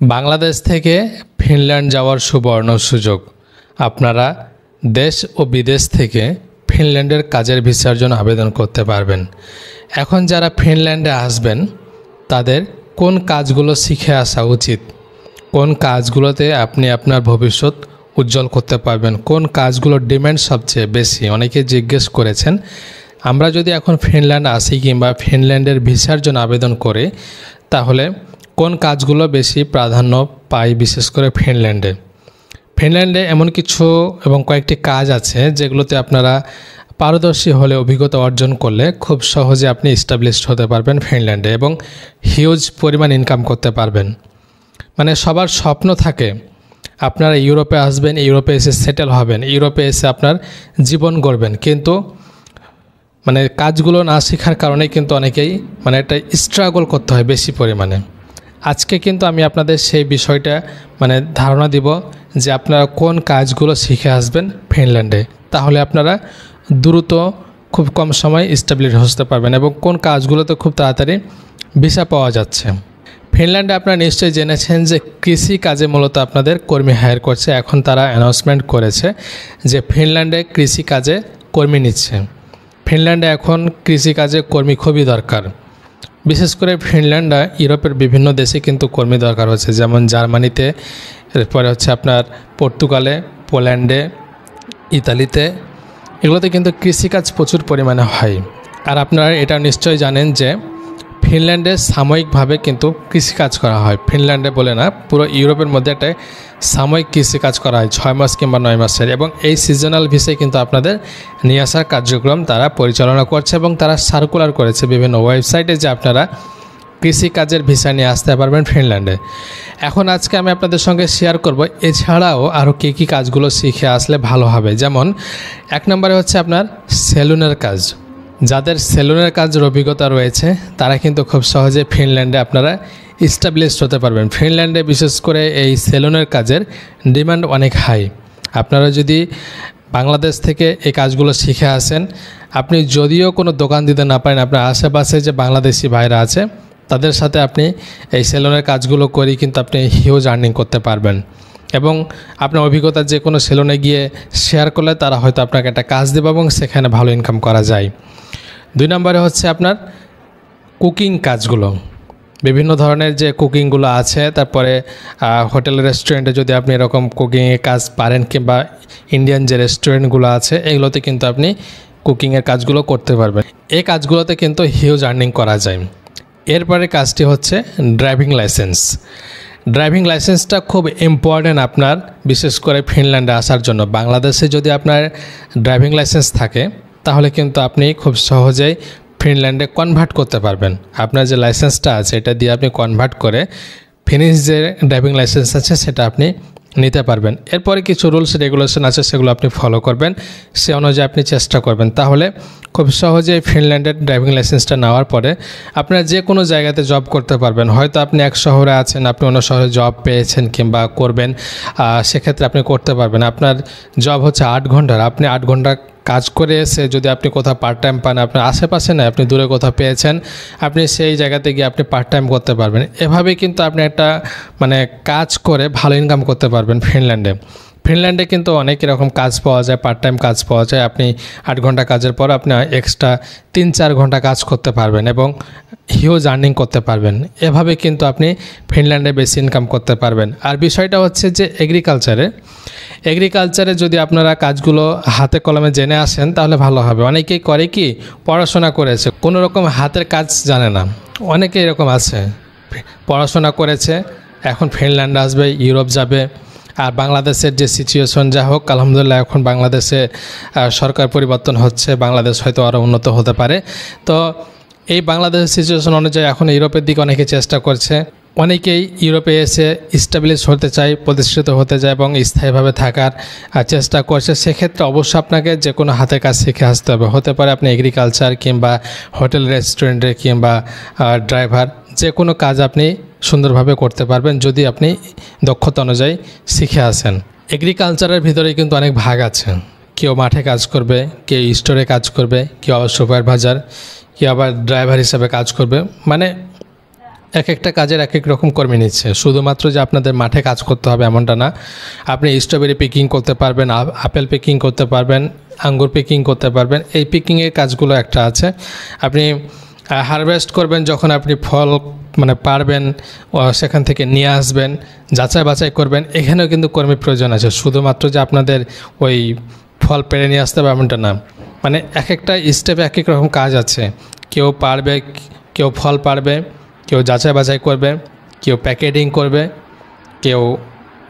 বাংলাদেশ থেকে ফিনল্যান্ড যাওয়ার সুবর্ণ সুযোগ। আপনারা দেশ ও বিদেশ থেকে ফিনল্যান্ডের কাজের ভিসার জন্য আবেদন করতে পারবেন। এখন যারা ফিনল্যান্ডে আসবেন তাদের কোন কাজগুলো শিখে আসা উচিত, কোন কাজগুলোতে আপনি আপনার ভবিষ্যৎ উজ্জ্বল করতে পারবেন, কোন কাজগুলোর ডিমান্ড সবচেয়ে বেশি, অনেকে জিজ্ঞেস করেছেন। আমরা যদি এখন ফিনল্যান্ড আসি কিংবা ফিনল্যান্ডের ভিসার জন্য আবেদন করি তাহলে কোন কাজগুলো বেশি প্রাধান্য পায় বিশেষ করে ফিনল্যান্ডে এমন কিছু এবং কয়েকটি কাজ আছে যেগুলোতে আপনারা পারদর্শী হলে, অভিজ্ঞতা অর্জন করলে খুব সহজে আপনি এস্টাবলিশড হতে পারবেন ফিনল্যান্ডে এবং হিউজ পরিমাণ ইনকাম করতে পারবেন। মানে সবার স্বপ্ন থাকে আপনারা ইউরোপে আসবেন, ইউরোপে এসে সেটেল হবেন, ইউরোপে এসে আপনার জীবন গড়বেন, কিন্তু কাজগুলো না শেখার কারণে কিন্তু অনেকেই একটা স্ট্রাগল করতে হয় বেশি পরিমাণে। আজকে কিন্তু আমি আপনাদের সেই বিষয়টা ধারণা দিব যে আপনারা কোন কাজগুলো শিখে আসবেন ফিনল্যান্ডে, তাহলে আপনারা দ্রুত খুব কম সময় এস্টাবলিশ হতে পারবেন এবং কোন কাজগুলোতে খুব তাড়াতাড়ি ভিসা পাওয়া যাচ্ছে। ফিনল্যান্ডে আপনারা নিশ্চয়ই জেনেছেন যে কৃষি কাজে মূলত আপনাদের কর্মী হায়ার করছে। এখন তারা অ্যানাউন্সমেন্ট করেছে যে ফিনল্যান্ডে কৃষি কাজে কর্মী নিচ্ছে। ফিনল্যান্ডে এখন কৃষিকাজে কর্মী খুবই দরকার। বিশেষ করে ফিনল্যান্ড ইউরোপের বিভিন্ন দেশে কিন্তু কর্মী দরকার হচ্ছে, যেমন জার্মানিতে, এরপরে হচ্ছে আপনার পর্তুগালে, পোল্যান্ডে, ইতালিতে, এগুলোতে কিন্তু কৃষিকাজ প্রচুর পরিমাণে হয়। আর আপনারা এটা নিশ্চয়ই জানেন যে ফিনল্যান্ডে সাময়িকভাবে কিন্তু কৃষিকাজ করা হয়। ফিনল্যান্ডে বলে না, পুরো ইউরোপের মধ্যে একটা সাময়িক কৃষিকাজ করা হয় 6 মাস কিংবা 9 মাসের, এবং এই সিজনাল ভিসায় কিন্তু আপনাদের নিয়ে আসার কার্যক্রম তারা পরিচালনা করছে এবং তারা সার্কুলার করেছে বিভিন্ন ওয়েবসাইটে যে আপনারা কৃষিকাজের ভিসা নিয়ে আসতে পারবেন ফিনল্যান্ডে। এখন আজকে আমি আপনাদের সঙ্গে শেয়ার করব এছাড়াও আরও কী কাজগুলো শিখে আসলে ভালো হবে। যেমন 1 নম্বরে হচ্ছে আপনার সেলুনের কাজ। যাদের সেলুনের কাজের অভিজ্ঞতা রয়েছে তারা কিন্তু খুব সহজে ফিনল্যান্ডে আপনারা এস্টাবলিশড হতে পারবেন। ফিনল্যান্ডে বিশেষ করে এই সেলুনের কাজের ডিমান্ড অনেক হাই। আপনারা যদি বাংলাদেশ থেকে এই কাজগুলো শিখে আসেন, আপনি যদিও কোনো দোকান দিতে না পারেন, আপনার আশেপাশে যে বাংলাদেশি ভাইরা আছে তাদের সাথে আপনি এই সেলুনের কাজগুলো করি কিন্তু আপনি হিউজ আর্নিং করতে পারবেন এবং আপনার অভিজ্ঞতা যে কোনো সেলুনে গিয়ে শেয়ার করলে তারা হয়তো আপনাকে একটা কাজ দেবে এবং সেখানে ভালো ইনকাম করা যায়। 2 নম্বরে হচ্ছে আপনার কুকিং কাজগুলো, বিভিন্ন ধরনের যে কুকিংগুলো আছে, তারপরে হোটেল রেস্টুরেন্টে যদি আপনি এরকম কুকিংয়ের কাজ পারেন কিংবা ইন্ডিয়ান যে রেস্টুরেন্টগুলো আছে এগুলোতে কিন্তু আপনি কুকিংয়ের কাজগুলো করতে পারবেন। এই কাজগুলোতে কিন্তু হিউজ আর্নিং করা যায়। এরপরে কাজটি হচ্ছে ড্রাইভিং লাইসেন্স। ড্রাইভিং লাইসেন্সটা খুব ইম্পর্ট্যান্ট আপনার, বিশেষ করে ফিনল্যান্ডে আসার জন্য। বাংলাদেশে যদি আপনার ড্রাইভিং লাইসেন্স থাকে তাহলে কিন্তু আপনি খুব সহজেই ফিনল্যান্ডে কনভার্ট করতে পারবেন। আপনার যে লাইসেন্সটা আছে এটা দিয়ে আপনি কনভার্ট করে ফিনিশ যে ড্রাইভিং লাইসেন্স আছে সেটা আপনি নিতে পারবেন। এরপরে কিছু রুলস রেগুলেশন আছে সেগুলো আপনি ফলো করবেন, সে অনুযায়ী আপনি চেষ্টা করবেন, তাহলে খুব সহজেই ফিনল্যান্ডের ড্রাইভিং লাইসেন্সটা নেওয়ার পরে আপনারা যে কোনো জায়গাতে জব করতে পারবেন। হয়তো আপনি এক শহরে আছেন, আপনি অন্য শহরে জব পেয়েছেন কিংবা করবেন, সেক্ষেত্রে আপনি করতে পারবেন। আপনার জব হচ্ছে 8 ঘন্টার, আপনি 8 ঘন্টা কাজ করে এসে যদি আপনি কোথাও পার্ট টাইম পান, আপনার আশেপাশে নয়, আপনি দূরে কোথাও পেয়েছেন, আপনি সেই জায়গাতে গিয়ে আপনি পার্ট টাইম করতে পারবেন। এভাবেই কিন্তু আপনি একটা কাজ করে ভালো ইনকাম করতে পারবেন ফিনল্যান্ডে কিন্তু অনেক এরকম কাজ পাওয়া যায়, পার্ট টাইম কাজ পাওয়া যায়। আপনি 8 ঘন্টা কাজের পর আপনি এক্সট্রা 3-4 ঘন্টা কাজ করতে পারবেন এবং হিউজ আর্নিং করতে পারবেন। এভাবে কিন্তু আপনি ফিনল্যান্ডে বেশি ইনকাম করতে পারবেন। আর বিষয়টা হচ্ছে যে এগ্রিকালচারে যদি আপনারা কাজগুলো হাতে কলমে জেনে আসেন তাহলে ভালো হবে। অনেকেই করে কি, পড়াশোনা করেছে, কোনো রকম হাতের কাজ জানে না। অনেকে এরকম আছে, পড়াশোনা করেছে, এখন ফিনল্যান্ডে আসবে, ইউরোপ যাবে। আর বাংলাদেশের যে সিচুয়েশন যা হোক, আলহামদুলিল্লাহ এখন বাংলাদেশে সরকার পরিবর্তন হচ্ছে, বাংলাদেশ হয়তো আরও উন্নত হতে পারে। তো এই বাংলাদেশের সিচুয়েশন অনুযায়ী এখন ইউরোপের দিকে অনেকে চেষ্টা করছে। অনেকেই ইউরোপে এসে এস্টাবলিশ হতে চায়, প্রতিষ্ঠিত হতে চায় এবং স্থায়ীভাবে থাকার চেষ্টা করছে। সেক্ষেত্রে অবশ্যই আপনাকে যে কোনো হাতের কাজ শিখে আসতে হবে। হতে পারে আপনি এগ্রিকালচার কিংবা হোটেল রেস্টুরেন্টে কিংবা ড্রাইভার, যে কোনো কাজ আপনি সুন্দরভাবে করতে পারবেন যদি আপনি দক্ষতা অনুযায়ী শিখে আসেন। এগ্রিকালচারের ভিতরে কিন্তু অনেক ভাগ আছে, কেউ মাঠে কাজ করবে, কেউ স্টোরে কাজ করবে, কেউ আবার সুপারভাইজার, কেউ আবার ড্রাইভার হিসাবে কাজ করবে। এক একটা কাজের এক এক রকম কর্মী নিচ্ছে। শুধুমাত্র যে আপনাদের মাঠে কাজ করতে হবে এমনটা না। আপনি স্ট্রবেরি পিকিং করতে পারবেন, আপেল পিকিং করতে পারবেন, আঙ্গুর পিকিং করতে পারবেন। এই পিকিংয়ের কাজগুলো একটা আছে। আপনি হারভেস্ট করবেন, যখন আপনি ফল মানে পারবেন সেখান থেকে নিয়ে আসবেন, যাচাই বাছাই করবেন, এখানেও কিন্তু কর্মী প্রয়োজন আছে। শুধুমাত্র যে আপনাদের ওই ফল পেড়ে নিয়ে আসতে হবে এমনটা না। মানে এক একটা স্টেপে এক এক রকম কাজ আছে। কেউ পারবে, কেউ ফল পারবে, কেউ যাচাই বাছাই করবে, কেউ প্যাকেটিং করবে, কেউ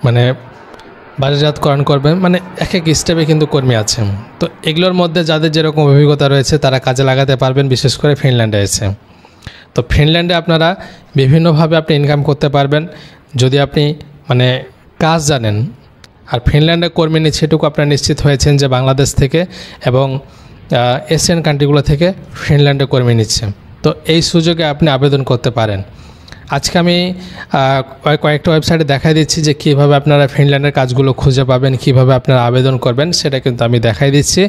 মানে বাজারজাতকরণ করবে। মানে এক এক স্টেপে কিন্তু কর্মী আছে। তো এগুলোর মধ্যে যাদের যেরকম অভিজ্ঞতা রয়েছে তারা কাজে লাগাতে পারবেন, বিশেষ করে ফিনল্যান্ডে এসে। তো ফিনল্যান্ডে আপনারা বিভিন্নভাবে আপনি ইনকাম করতে পারবেন যদি আপনি মানে কাজ জানেন। আর ফিনল্যান্ডে কর্মী নিচ্ছে এটুকু আপনারা নিশ্চিত হয়েছেন যে বাংলাদেশ থেকে এবং এশিয়ান কান্ট্রিগুলো থেকে ফিনল্যান্ডে কর্মী নিচ্ছে। তো এই সুযোগে আপনি আবেদন করতে পারেন। আজকে আমি কয়েকটা ওয়েবসাইটে দেখাই দিচ্ছি যে কীভাবে আপনারা ফিনল্যান্ডের কাজগুলো খুঁজে পাবেন, কীভাবে আপনারা আবেদন করবেন সেটা কিন্তু আমি দেখাই দিচ্ছি।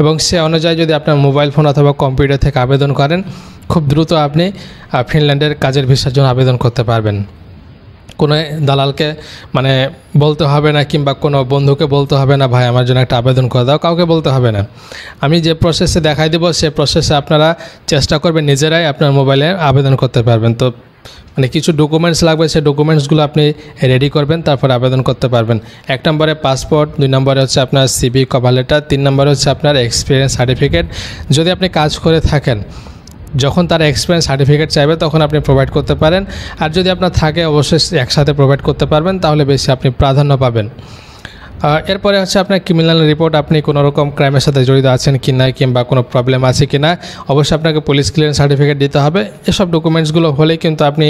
এবং সে অনুযায়ী যদি আপনার মোবাইল ফোন অথবা কম্পিউটার থেকে আবেদন করেন, খুব দ্রুত আপনি ফিনল্যান্ডের কাজের ভিসার জন্য আবেদন করতে পারবেন। কোনো দালালকে মানে বলতে হবে না, কিংবা কোনো বন্ধুকে বলতে হবে না ভাই আমার জন্য একটা আবেদন করে দাও, কাউকে বলতে হবে না। আমি যে প্রসেসে দেখাই দেবো সে প্রসেসে আপনারা চেষ্টা করবেন নিজেরাই আপনার মোবাইলে আবেদন করতে পারবেন। তো মানে কিছু ডকুমেন্টস লাগবে, সেই ডকুমেন্টসগুলো আপনি রেডি করবেন, তারপর আবেদন করতে পারবেন। 1 নম্বরে পাসপোর্ট, 2 নম্বরে হচ্ছে আপনার সিভি কভার লেটার, 3 নম্বরে হচ্ছে আপনার এক্সপিরিয়েন্স সার্টিফিকেট। যদি আপনি কাজ করে থাকেন, যখন তারা এক্সপিরিয়েন্স সার্টিফিকেট চাইবে তখন আপনি প্রোভাইড করতে পারেন। আর যদি আপনার থাকে অবশ্যই একসাথে প্রোভাইড করতে পারবেন, তাহলে বেশি আপনি প্রাধান্য পাবেন। এরপরে হচ্ছে আপনার ক্রিমিনাল রিপোর্ট, আপনি কোনো রকম ক্রাইমের সাথে জড়িত আছেন কি না, কিংবা কোনো প্রবলেম আছে কি না, অবশ্যই আপনাকে পুলিশ ক্লিয়ারেন্স সার্টিফিকেট দিতে হবে। এসব ডকুমেন্টসগুলো হলেই কিন্তু আপনি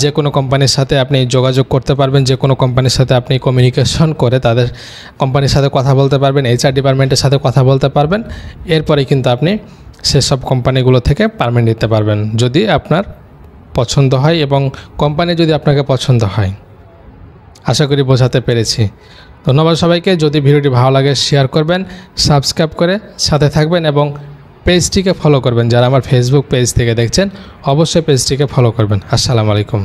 যে কোনো কোম্পানির সাথে আপনি যোগাযোগ করতে পারবেন, যে কোনো কোম্পানির সাথে আপনি কমিউনিকেশন করে তাদের কোম্পানির সাথে কথা বলতে পারবেন, HR ডিপার্টমেন্টের সাথে কথা বলতে পারবেন। এরপরে কিন্তু আপনি সেসব কোম্পানিগুলো থেকে পারমিট নিতে পারবেন যদি আপনার পছন্দ হয় এবং কোম্পানি যদি আপনাকে পছন্দ হয়। আশা করি বোঝাতে পেরেছি। ধন্যবাদ সবাইকে। যদি ভিডিওটি ভালো লাগে শেয়ার করবেন, সাবস্ক্রাইব করে সাথে থাকবেন এবং পেজটিকে ফলো করবেন। যারা আমার ফেসবুক পেজ থেকে দেখছেন অবশ্যই পেজটিকে ফলো করবেন। আসসালামু আলাইকুম।